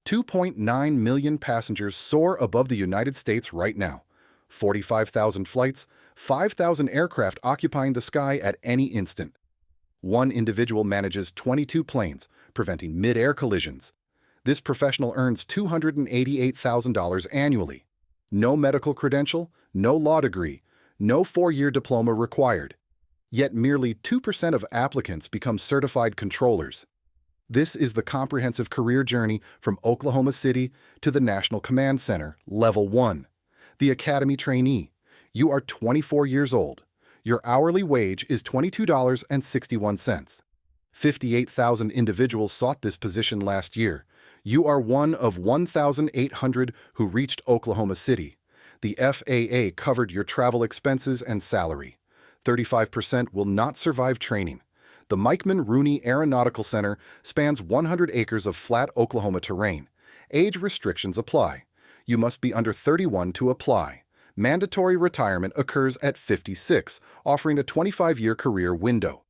2.9 million passengers soar above the United States right now. 45,000 flights, 5,000 aircraft occupying the sky at any instant. One individual manages 22 planes, preventing mid-air collisions. This professional earns $288,000 annually. No medical credential, no law degree, no 4-year diploma required. Yet merely 2% of applicants become certified controllers. This is the comprehensive career journey from Oklahoma City to the National Command Center, Level 1. The Academy Trainee. You are 24 years old. Your hourly wage is $22.61. 58,000 individuals sought this position last year. You are one of 1,800 who reached Oklahoma City. The FAA covered your travel expenses and salary. 35% will not survive training. The Mikeman Rooney Aeronautical Center spans 100 acres of flat Oklahoma terrain. Age restrictions apply. You must be under 31 to apply. Mandatory retirement occurs at 56, offering a 25-year career window.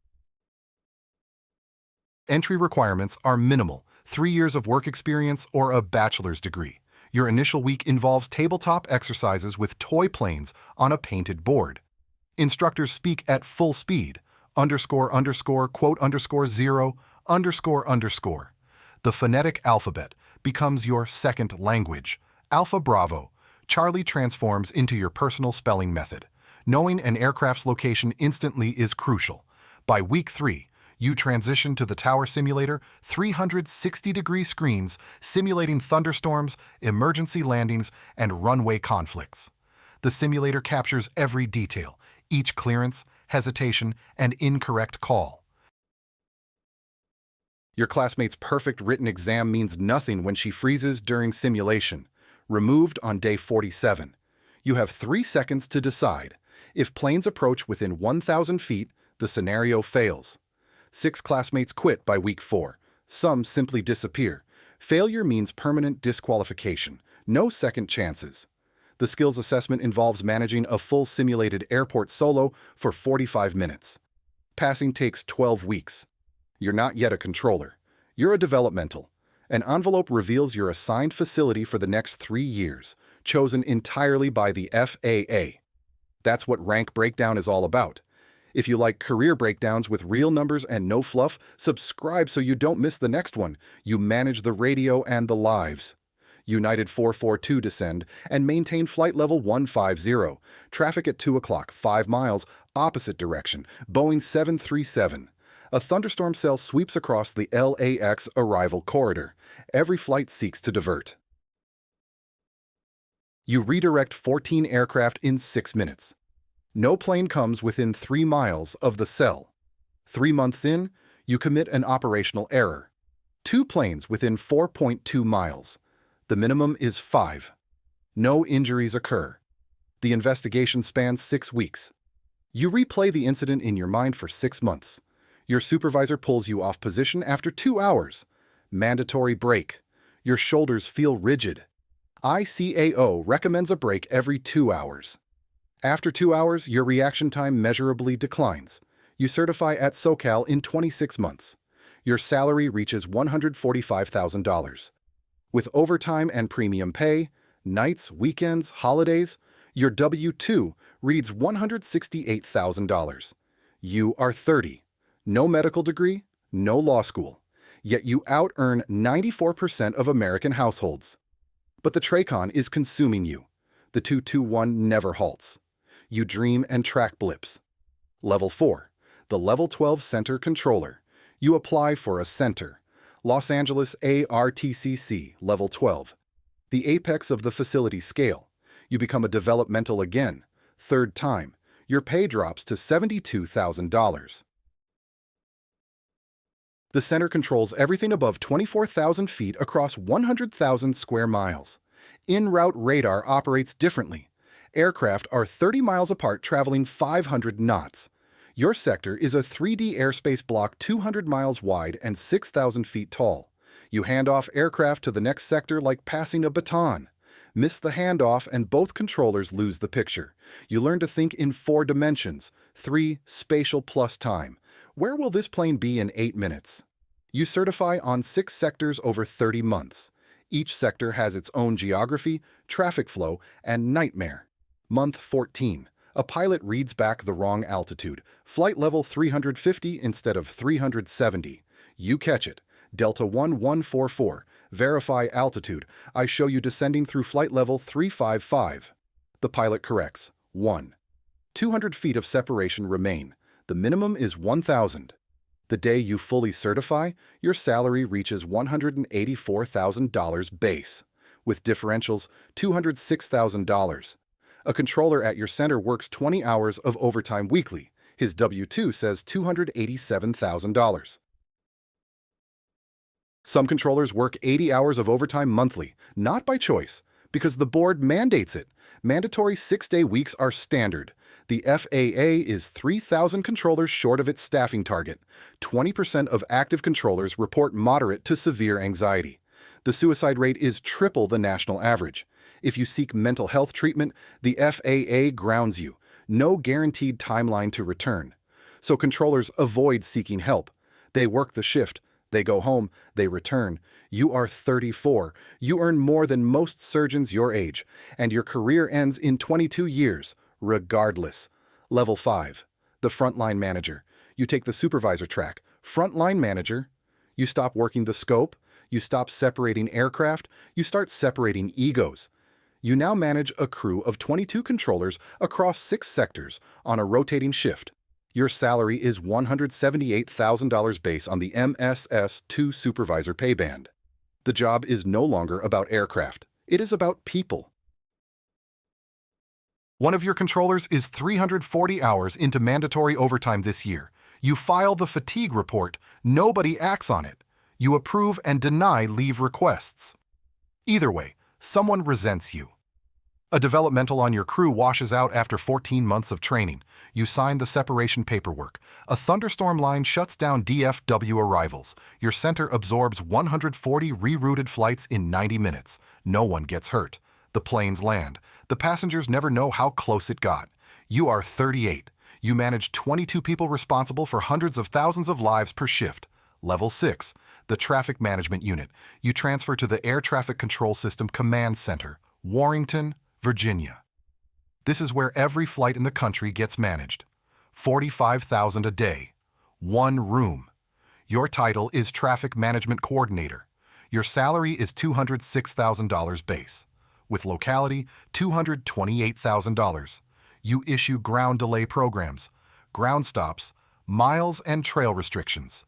Entry requirements are minimal: 3 years of work experience or a bachelor's degree. Your initial week involves tabletop exercises with toy planes on a painted board. Instructors speak at full speed, __quote_0__. The phonetic alphabet becomes your second language. Alpha Bravo. Charlie transforms into your personal spelling method. Knowing an aircraft's location instantly is crucial. By week 3, you transition to the tower simulator, 360-degree screens simulating thunderstorms, emergency landings, and runway conflicts. The simulator captures every detail, each clearance, hesitation, and incorrect call. Your classmate's perfect written exam means nothing when she freezes during simulation. Removed on day 47. You have 3 seconds to decide. If planes approach within 1,000 feet, the scenario fails. 6 classmates quit by week 4. Some simply disappear. Failure means permanent disqualification. No second chances. The skills assessment involves managing a full simulated airport solo for 45 minutes. Passing takes 12 weeks. You're not yet a controller. You're a developmental. An envelope reveals your assigned facility for the next 3 years, chosen entirely by the FAA. That's what Rank Breakdown is all about. If you like career breakdowns with real numbers and no fluff, subscribe so you don't miss the next one. You manage the radio and the lives. United 442 descend and maintain flight level 150. Traffic at 2 o'clock, 5 miles, opposite direction, Boeing 737. A thunderstorm cell sweeps across the LAX arrival corridor. Every flight seeks to divert. You redirect 14 aircraft in 6 minutes. No plane comes within 3 miles of the cell. 3 months in, you commit an operational error. 2 planes within 4.2 miles. The minimum is 5. No injuries occur. The investigation spans 6 weeks. You replay the incident in your mind for 6 months. Your supervisor pulls you off position after 2 hours. Mandatory break. Your shoulders feel rigid. ICAO recommends a break every 2 hours. After 2 hours, your reaction time measurably declines. You certify at SoCal in 26 months. Your salary reaches $145,000. With overtime and premium pay, nights, weekends, holidays, your W-2 reads $168,000. You are 30. No medical degree, no law school. Yet you out-earn 94% of American households. But the TRACON is consuming you. The 221 never halts. You dream and track blips. Level 4. The Level 12 Center Controller. You apply for a center. Los Angeles ARTCC, Level 12. The apex of the facility scale. You become a developmental again. 3rd time. Your pay drops to $72,000. The center controls everything above 24,000 feet across 100,000 square miles. En-route radar operates differently. Aircraft are 30 miles apart traveling 500 knots. Your sector is a 3D airspace block 200 miles wide and 6,000 feet tall. You hand off aircraft to the next sector like passing a baton. Miss the handoff and both controllers lose the picture. You learn to think in 4 dimensions, 3 spatial plus time. Where will this plane be in 8 minutes? You certify on 6 sectors over 30 months. Each sector has its own geography, traffic flow, and nightmare. Month 14. A pilot reads back the wrong altitude. Flight level 350 instead of 370. You catch it. Delta 1144. Verify altitude. I show you descending through flight level 355. The pilot corrects. 1. 200 feet of separation remain. The minimum is 1,000. The day you fully certify, your salary reaches $184,000 base, with differentials $206,000. A controller at your center works 20 hours of overtime weekly. His W-2 says $287,000. Some controllers work 80 hours of overtime monthly, not by choice, because the board mandates it. Mandatory 6-day weeks are standard. The FAA is 3,000 controllers short of its staffing target. 20% of active controllers report moderate to severe anxiety. The suicide rate is triple the national average. If you seek mental health treatment, the FAA grounds you. No guaranteed timeline to return. So controllers avoid seeking help. They work the shift. They go home. They return. You are 34. You earn more than most surgeons your age, and your career ends in 22 years. Regardless. Level 5. The frontline manager. You take the supervisor track. Frontline manager. You stop working the scope. You stop separating aircraft. You start separating egos. You now manage a crew of 22 controllers across 6 sectors on a rotating shift. Your salary is $178,000 base on the MSS-2 supervisor pay band. The job is no longer about aircraft. It is about people. One of your controllers is 340 hours into mandatory overtime this year. You file the fatigue report. Nobody acts on it. You approve and deny leave requests. Either way, someone resents you. A developmental on your crew washes out after 14 months of training. You sign the separation paperwork. A thunderstorm line shuts down DFW arrivals. Your center absorbs 140 rerouted flights in 90 minutes. No one gets hurt. The planes land. The passengers never know how close it got. You are 38. You manage 22 people responsible for hundreds of thousands of lives per shift. Level 6. The Traffic Management Unit. You transfer to the Air Traffic Control System Command Center, Warrenton, Virginia. This is where every flight in the country gets managed. $45,000 a day. One room. Your title is Traffic Management Coordinator. Your salary is $206,000 base. With locality, $228,000. You issue ground delay programs, ground stops, miles, and trail restrictions.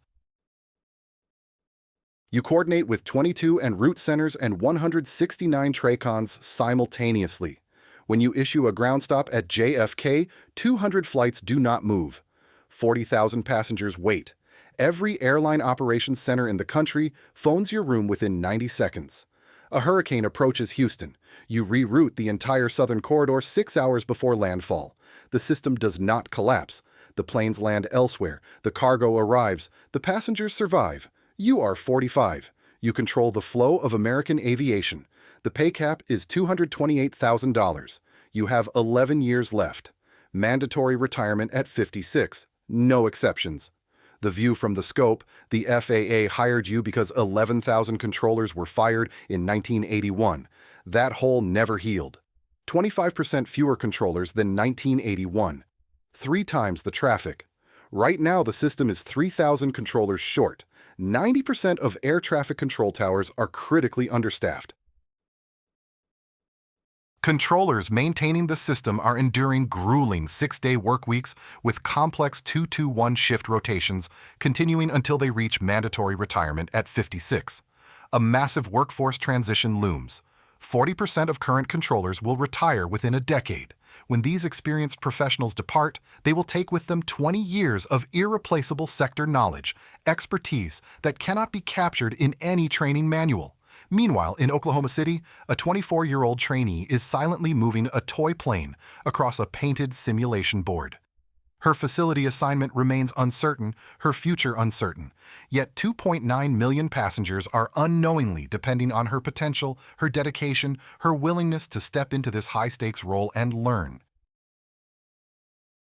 You coordinate with 22 en route centers and 169 TRACONs simultaneously. When you issue a ground stop at JFK, 200 flights do not move. 40,000 passengers wait. Every airline operations center in the country phones your room within 90 seconds. A hurricane approaches Houston. You reroute the entire southern corridor 6 hours before landfall. The system does not collapse. The planes land elsewhere. The cargo arrives. The passengers survive. You are 45. You control the flow of American aviation. The pay cap is $228,000. You have 11 years left. Mandatory retirement at 56. No exceptions. The view from the scope: the FAA hired you because 11,000 controllers were fired in 1981. That hole never healed. 25% fewer controllers than 1981. 3 times the traffic. Right now, the system is 3,000 controllers short. 90% of air traffic control towers are critically understaffed. Controllers maintaining the system are enduring grueling 6-day work weeks with complex 2-2-1 shift rotations continuing until they reach mandatory retirement at 56. A massive workforce transition looms. 40% of current controllers will retire within a decade. When these experienced professionals depart, they will take with them 20 years of irreplaceable sector knowledge, expertise that cannot be captured in any training manual. Meanwhile, in Oklahoma City, a 24-year-old trainee is silently moving a toy plane across a painted simulation board. Her facility assignment remains uncertain, her future uncertain. Yet 2.9 million passengers are unknowingly depending on her potential, her dedication, her willingness to step into this high-stakes role and learn.